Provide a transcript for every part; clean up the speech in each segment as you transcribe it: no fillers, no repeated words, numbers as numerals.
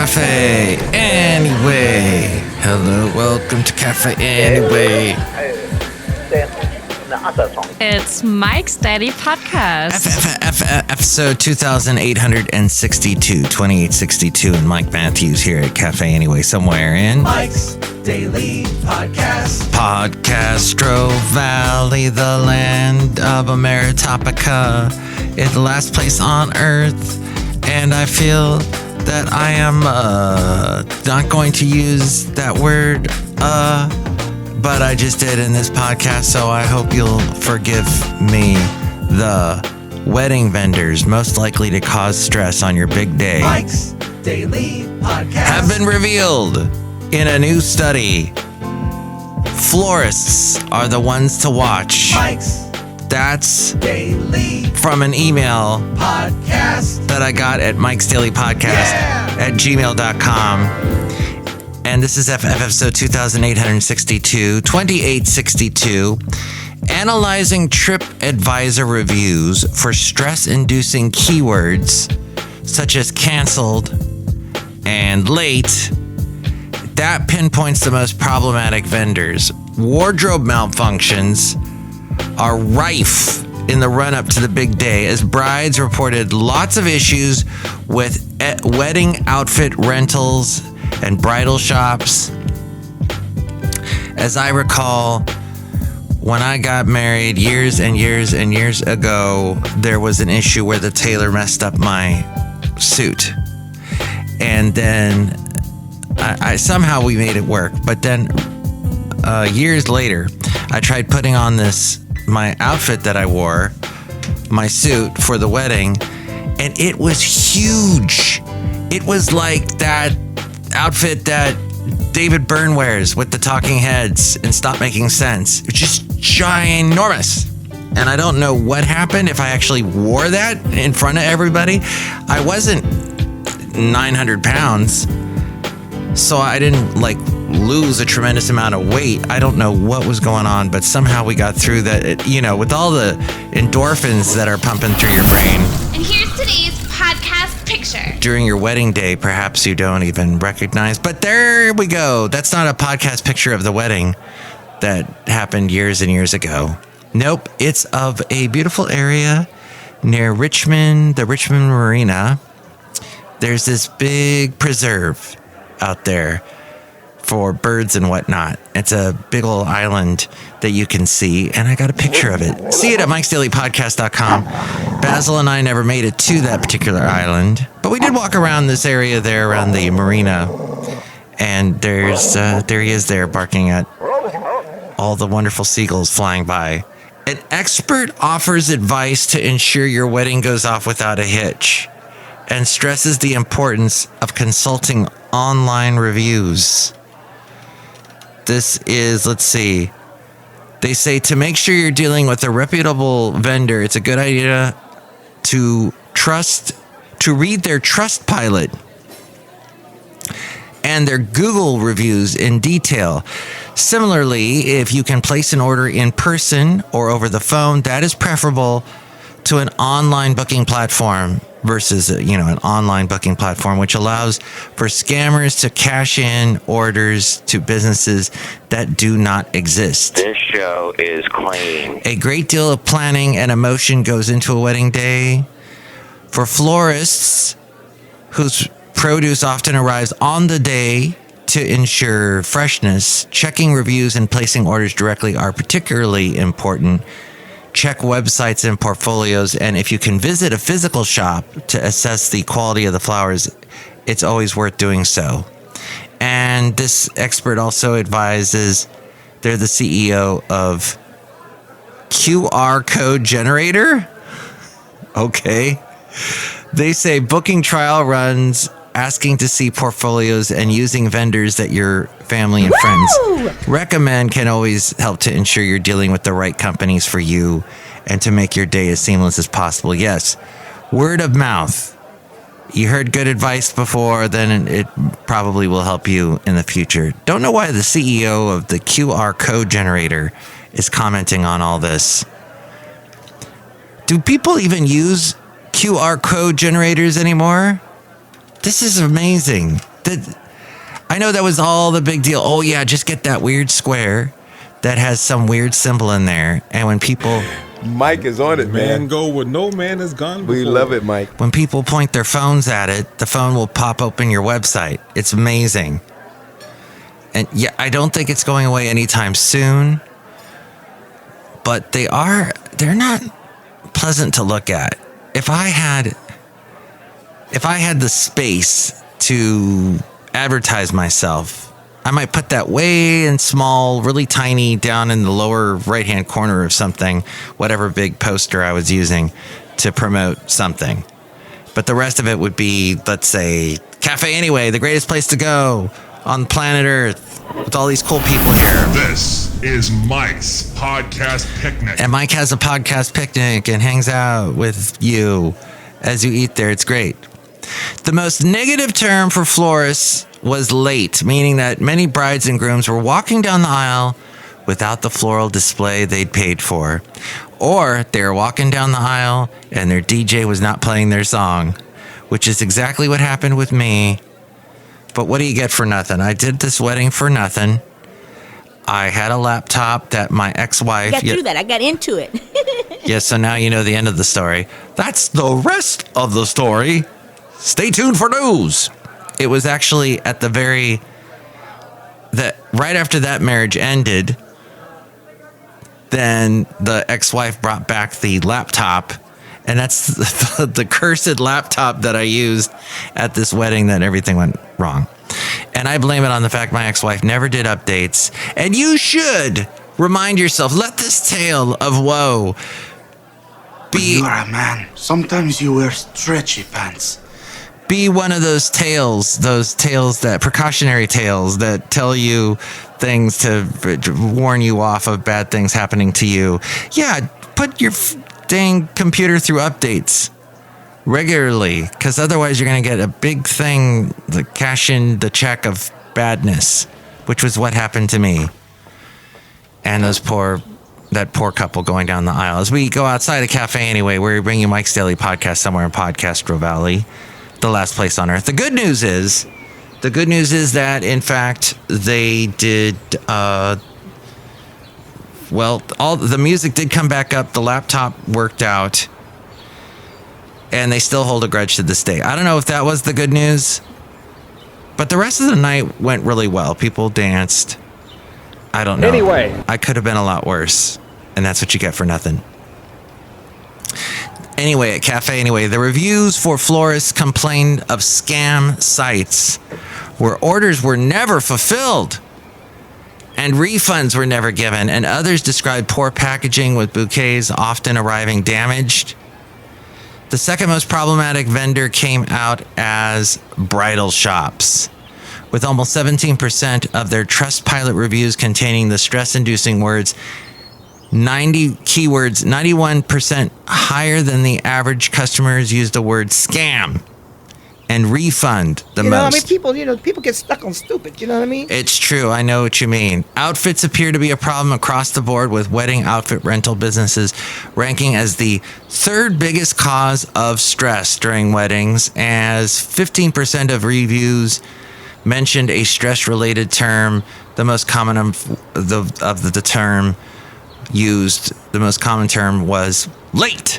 Café Anyway. Hello, welcome to Café Anyway. It's Mike's Daily Podcast. Episode 2862, and Mike Matthews here at Café Anyway, somewhere in Mike's Daily Podcast. Podcastro Valley, the land of Ameritopica, is the last place on earth, and I feel that I am not going to use that word, but I just did in this podcast, so I hope you'll forgive me. The wedding vendors most likely to cause stress on your big day Mike's Daily Podcast have been revealed in a new study. Florists are the ones to watch. Mike's That's Daily from an email Podcast that I got at Mike's Daily Podcast at gmail.com. And this is episode 2862, analyzing TripAdvisor reviews for stress-inducing keywords such as canceled and late. That pinpoints the most problematic vendors. Wardrobe malfunctions are rife in the run-up to the big day, as brides reported lots of issues with wedding outfit rentals and bridal shops. As I recall, when I got married years and years and years ago, there was an issue where the tailor messed up my suit. And then I somehow we made it work. But then years later, I tried putting on my outfit that I wore, my suit for the wedding, and it was huge. It was like that outfit that David Byrne wears with the talking heads and Stop Making Sense. It's just ginormous. And I don't know what happened if I actually wore that in front of everybody. I wasn't 900 pounds, so I didn't lose a tremendous amount of weight. I don't know what was going on, but somehow we got through that, with all the endorphins that are pumping through your brain. And here's today's podcast picture. During your wedding day, perhaps you don't even recognize, but there we go. That's not a podcast picture of the wedding that happened years and years ago. Nope, it's of a beautiful area near Richmond, the Richmond Marina. There's this big preserve out there for birds and whatnot. It's a big old island that you can see, and I got a picture of it. See it at mikesdailypodcast.com. Basil and I never made it to that particular island, but we did walk around this area there around the marina, and there he is there barking at all the wonderful seagulls flying by. An expert offers advice to ensure your wedding goes off without a hitch, and stresses the importance of consulting online reviews. This is, let's see. They say to make sure you're dealing with a reputable vendor, it's a good idea to read their Trustpilot and their Google reviews in detail. Similarly, if you can place an order in person or over the phone, that is preferable to an online booking platform versus, an online booking platform, which allows for scammers to cash in orders to businesses that do not exist. This show is clean. A great deal of planning and emotion goes into a wedding day. For florists, whose produce often arrives on the day to ensure freshness, checking reviews and placing orders directly are particularly important. Check websites and portfolios, and if you can visit a physical shop to assess the quality of the flowers, it's always worth doing so. And this expert also advises, they're the CEO of QR Code Generator. Okay. They say booking trial runs, asking to see portfolios, and using vendors that your family and friends recommend can always help to ensure you're dealing with the right companies for you and to make your day as seamless as possible. Yes, word of mouth. You heard good advice before, then it probably will help you in the future. Don't know why the CEO of the QR Code Generator is commenting on all this. Do people even use QR code generators anymore? This is amazing. I know that was all the big deal. Oh, yeah, just get that weird square that has some weird symbol in there. And when people... Mike is on it, man. Go where no man has gone before. We love it, Mike. When people point their phones at it, the phone will pop open your website. It's amazing. And yeah, I don't think it's going away anytime soon. But they're not pleasant to look at. If I had the space to advertise myself, I might put that way in small, really tiny, down in the lower right-hand corner of something, whatever big poster I was using to promote something. But the rest of it would be, let's say, Café Anyway, the greatest place to go on planet Earth, with all these cool people here. This is Mike's Podcast Picnic. And Mike has a podcast picnic and hangs out with you as you eat there. It's great. The most negative term for florists was late, meaning that many brides and grooms were walking down the aisle without the floral display they'd paid for. Or they were walking down the aisle and their DJ was not playing their song, which is exactly what happened with me. But what do you get for nothing? I did this wedding for nothing. I had a laptop that my ex-wife... I got through that. I got into it. Yeah, so now you know the end of the story. That's the rest of the story. Stay tuned for news. It was actually at the right after that marriage ended, then the ex-wife brought back the laptop, and that's the cursed laptop that I used at this wedding that everything went wrong. And I blame it on the fact my ex-wife never did updates. And you should remind yourself, let this tale of woe be... You are a man. Sometimes you wear stretchy pants. Be one of those tales that precautionary tales that tell you things to warn you off of bad things happening to you. Yeah, put your dang computer through updates regularly, because otherwise you're going to get a big thing to cash in the check of badness, which was what happened to me. And that poor couple going down the aisle. As we go outside of Café Anyway, where we bring you Mike's Daily Podcast somewhere in Podcastro Valley, the last place on earth. The good news is that, in fact, they did, all the music did come back up. The laptop worked out. And they still hold a grudge to this day. I don't know if that was the good news. But the rest of the night went really well. People danced. I don't know. Anyway. I could have been a lot worse. And that's what you get for nothing. Anyway, at Café Anyway, the reviews for florists complained of scam sites where orders were never fulfilled and refunds were never given, and others described poor packaging with bouquets often arriving damaged. The second most problematic vendor came out as bridal shops, with almost 17% of their Trustpilot reviews containing the stress-inducing words 90 keywords, 91% higher than the average. Customers use the word scam and refund the most. I mean, people get stuck on stupid. You know what I mean? It's true. I know what you mean. Outfits appear to be a problem across the board, with wedding outfit rental businesses ranking as the third biggest cause of stress during weddings, as 15% of reviews mentioned a stress-related term. The most common of the term used, the most common term was late.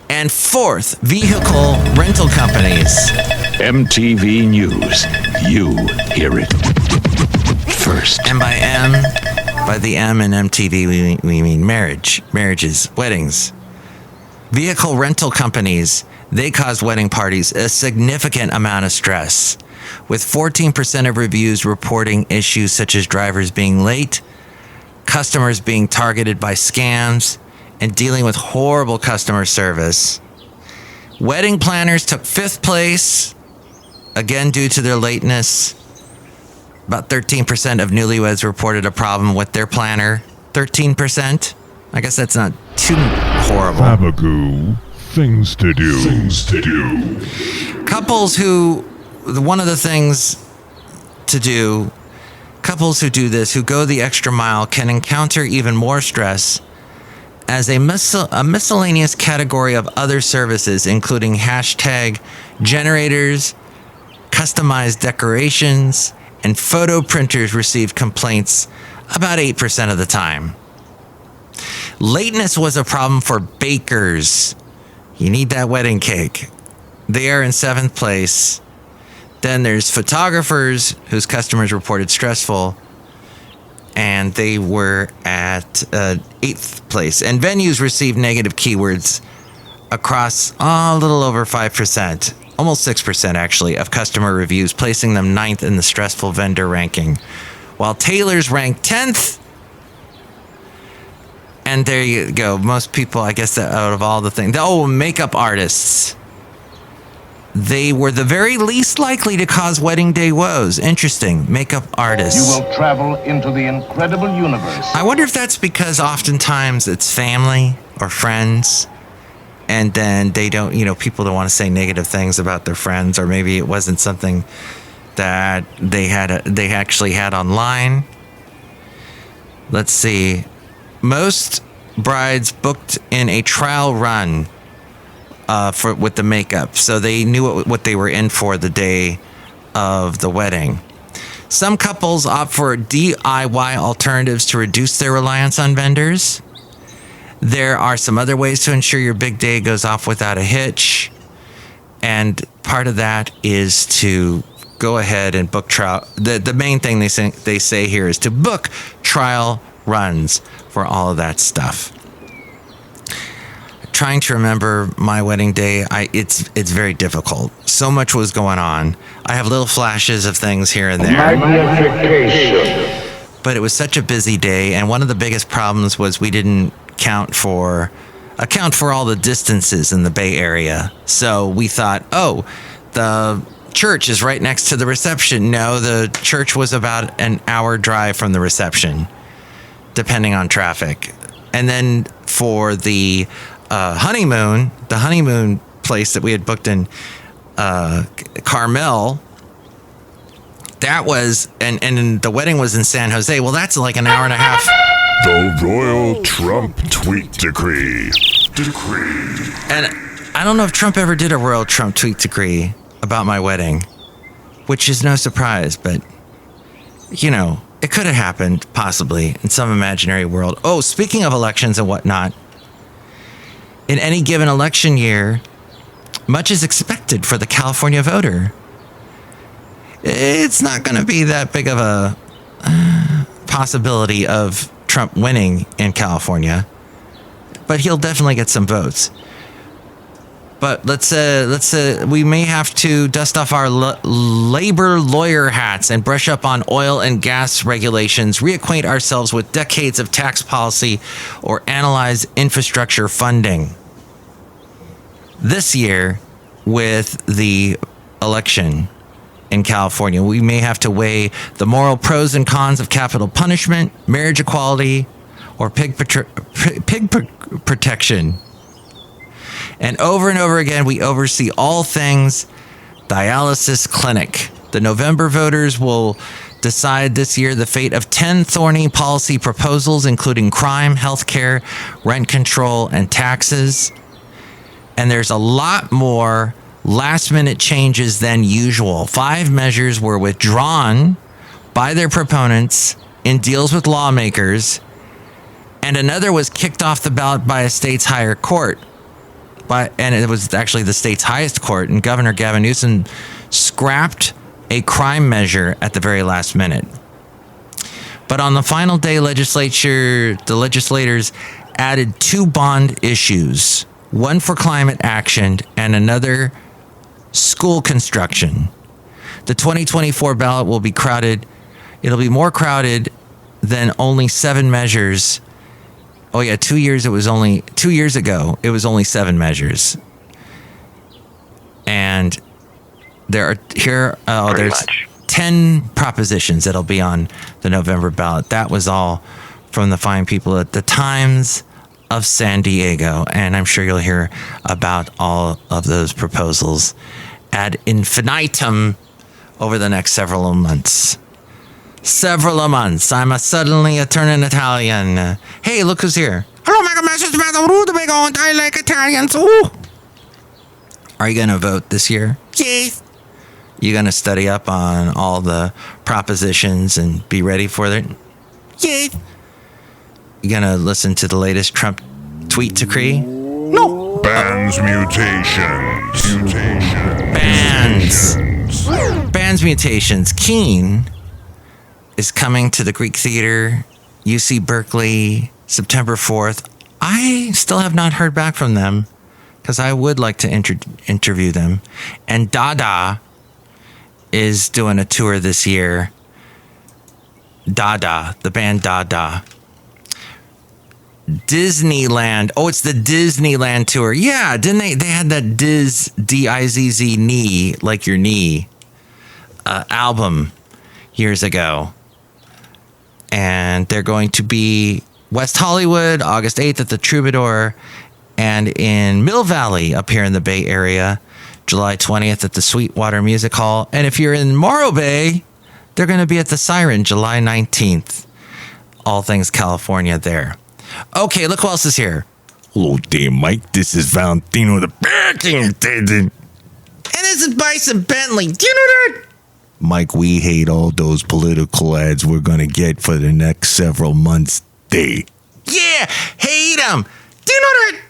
And fourth, vehicle rental companies. MTV News. You hear it first. And by the M in MTV, we mean marriages, weddings. Vehicle rental companies, they cause wedding parties a significant amount of stress, with 14% of reviews reporting issues such as drivers being late, customers being targeted by scams, and dealing with horrible customer service. Wedding planners took 5th place, again due to their lateness. About 13% of newlyweds reported a problem with their planner. 13%? I guess that's not too horrible. Babagoo, things to do. Couples who go the extra mile, can encounter even more stress as a miscellaneous category of other services, including hashtag generators, customized decorations, and photo printers received complaints about 8% of the time. Lateness was a problem for bakers. You need that wedding cake. They are in 7th place. Then there's photographers whose customers reported stressful, and they were at 8th place. And venues received negative keywords across a little over 5%, almost 6% actually, of customer reviews, placing them 9th in the stressful vendor ranking, while tailors ranked 10th. And there you go. Most people, I guess, out of all the things. Oh, makeup artists. They were the very least likely to cause wedding day woes. Interesting. Makeup artists. You will travel into the incredible universe. I wonder if that's because oftentimes it's family or friends, and then they don't, people don't want to say negative things about their friends, or maybe it wasn't something that they actually had online. Let's see. Most brides booked in a trial run with the makeup, so they knew what they were in for the day of the wedding. Some couples opt for DIY alternatives to reduce their reliance on vendors. There are some other ways to ensure your big day goes off without a hitch, and part of that is to go ahead and book trial. The main thing they say here is to book trial runs for all of that stuff. Trying to remember my wedding day, it's very difficult. So much was going on. I have little flashes of things here and there. But it was such a busy day, and one of the biggest problems was we didn't account for all the distances in the Bay Area. So we thought, oh, the church is right next to the reception. No, the church was about an hour drive from the reception, depending on traffic. And then for the honeymoon place that we had booked in Carmel, that was, and the wedding was in San Jose. Well, that's like an hour and a half. The Royal Trump Tweet Decree. And I don't know if Trump ever did a Royal Trump Tweet Decree about my wedding, which is no surprise, but, it could have happened, possibly, in some imaginary world. Oh, speaking of elections and whatnot, in any given election year, much is expected for the California voter. It's not going to be that big of a possibility of Trump winning in California, but he'll definitely get some votes. But let's we may have to dust off our labor lawyer hats and brush up on oil and gas regulations, reacquaint ourselves with decades of tax policy, or analyze infrastructure funding. This year, with the election in California, we may have to weigh the moral pros and cons of capital punishment, marriage equality, or pig protection. And over again, we oversee all things dialysis clinic. The November voters will decide this year the fate of 10 thorny policy proposals, including crime, healthcare, rent control, and taxes. And there's a lot more last-minute changes than usual. 5 measures were withdrawn by their proponents in deals with lawmakers, and another was kicked off the ballot by a state's higher court. And it was actually the state's highest court, and Governor Gavin Newsom scrapped a crime measure at the very last minute. But on the final day, the legislators added 2 bond issues, one for climate action and another school construction. The 2024 ballot will be crowded. It'll be more crowded than only 7 measures. Oh yeah, 2 years ago, it was only 7 measures. And there's 10 propositions that'll be on the November ballot. That was all from the fine people at the Times of San Diego, and I'm sure you'll hear about all of those proposals ad infinitum over the next several months. I'm suddenly a turning Italian. Hey, look who's here. Hello, my message, Madame Rootabega, and I like Italians. Ooh. Are you going to vote this year? Yes. You going to study up on all the propositions and be ready for it? Yeah. You going to listen to the latest Trump tweet decree? No. Bands mutations. Bands mutations. Keen is coming to the Greek Theater, UC Berkeley, September 4th. I still have not heard back from them because I would like to interview them. And Dada is doing a tour this year. Dada, the band Dada. Disneyland. Oh, it's the Disneyland tour. Yeah, didn't they? They had that D-I-Z-Z knee, like your knee, album years ago. And they're going to be West Hollywood, August 8th at the Troubadour, and in Mill Valley up here in the Bay Area, July 20th at the Sweetwater Music Hall. And if you're in Morro Bay, they're going to be at the Siren July 19th. All things California there. Okay, look who else is here. Hello there, Mike. This is Valentino, the banking attendant. And this is Bison Bentley. Do you know that? Mike, we hate all those political ads we're going to get for the next several months. Yeah, hate them. Do you know that?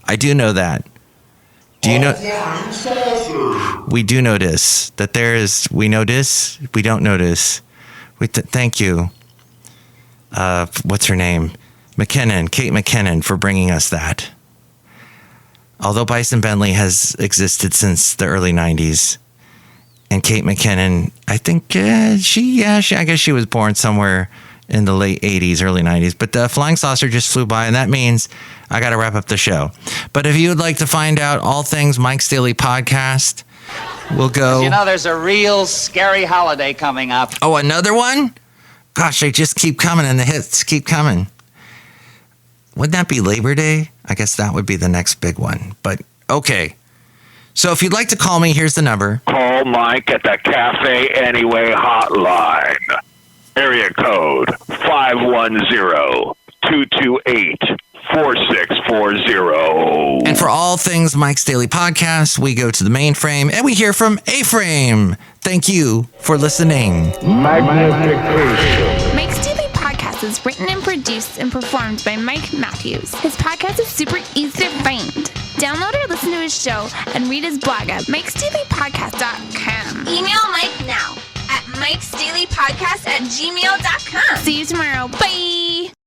I do know that. Do you know? We do notice that there is. We notice. We don't notice. Thank you. What's her name? Kate McKinnon, for bringing us that. Although Bison Bentley has existed since the early 90s, and Kate McKinnon, I think I guess she was born somewhere in the late 80s, early 90s. But the flying saucer just flew by, and that means I got to wrap up the show. But if you would like to find out all things Mike's Daily Podcast, we'll go. You know, there's a real scary holiday coming up. Oh, another one? Gosh, they just keep coming, and the hits keep coming. Wouldn't that be Labor Day? I guess that would be the next big one. But, okay. So if you'd like to call me, here's the number. Call Mike at the Café Anyway hotline. Area code 510-228-4640. And for all things Mike's Daily Podcast, we go to the mainframe and we hear from A-Frame. Thank you for listening. Magnification. Mike's Daily Podcast is written and produced and performed by Mike Matthews. His podcast is super easy to find. Download or listen to his show and read his blog at mikesdailypodcast.com. Email Mike now at mikesdailypodcast@gmail.com. See you tomorrow. Bye.